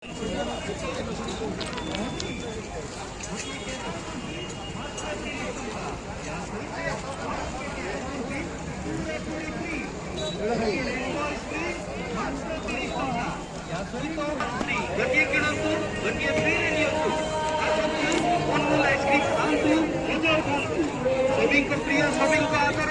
ଗୋଟିଏ କିଣନ୍ତୁ ଗୋଟିଏ ଫ୍ରିରେ ନିଅନ୍ତୁ। ଆସନ୍ତୁ ଅନମୋଲ ଆଇସ୍କ୍ରିମ୍ ଖାଆନ୍ତୁ, ମଜା ଉଠାନ୍ତୁ। ସଭିଙ୍କ ପ୍ରିୟ ସଭିଙ୍କ ଆଦର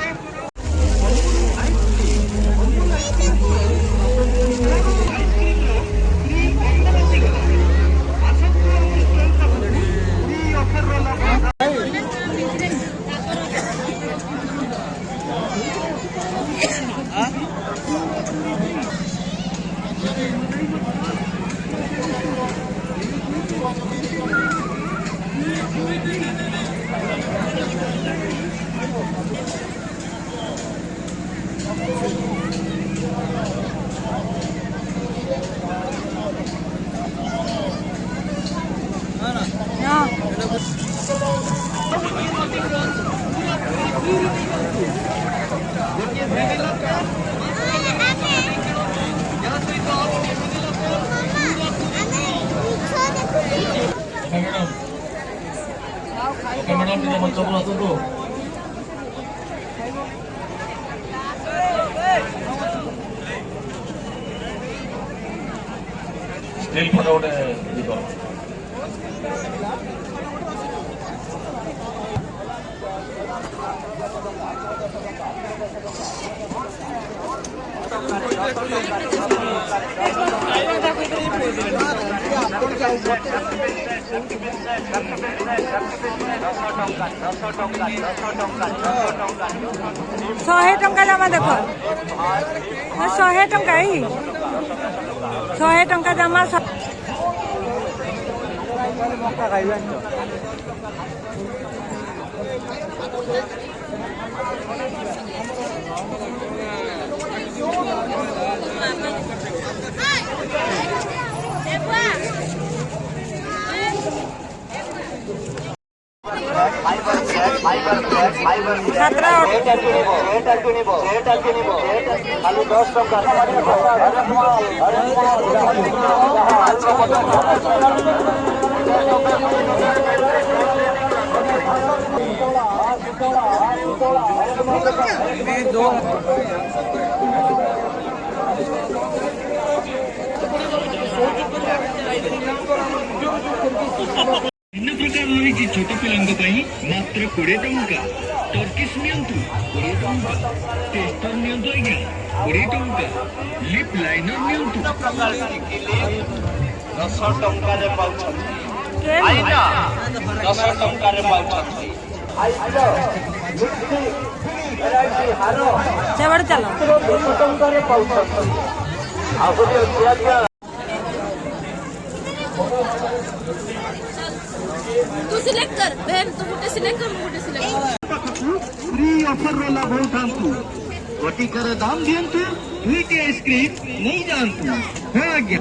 मैडम टिके मंच को आसतु स्टिल फोटो गोटे दिखो शहे टंका जमा देख 100 टंका ही 100 टंका जमा भिन्न प्रकार रही छोट पिलांई मात्र 20 टंका। टर्किश नियंतु 20 टंका, टेस्टर नियंतु आज्ञा 20 टंका, लिप लाइनर नियंतु 10 टंका रे पाउछथि। आइना 10 टंका रे पाउछथि। आइलो वैरायटी हारो सेवड़ चलो 10 टंका रे पाउछथि। आ गोटे छिया तू सिलेक्ट कर बहन, तू गोटे सिलेक्ट कर, गोटे सिलेक्ट फ्री ऑफर रो लाभ उठांतु। गोटिकर दाम दियंतु, दुईटी आइसक्रीम नहीं जानतु। हाँ आज्ञा।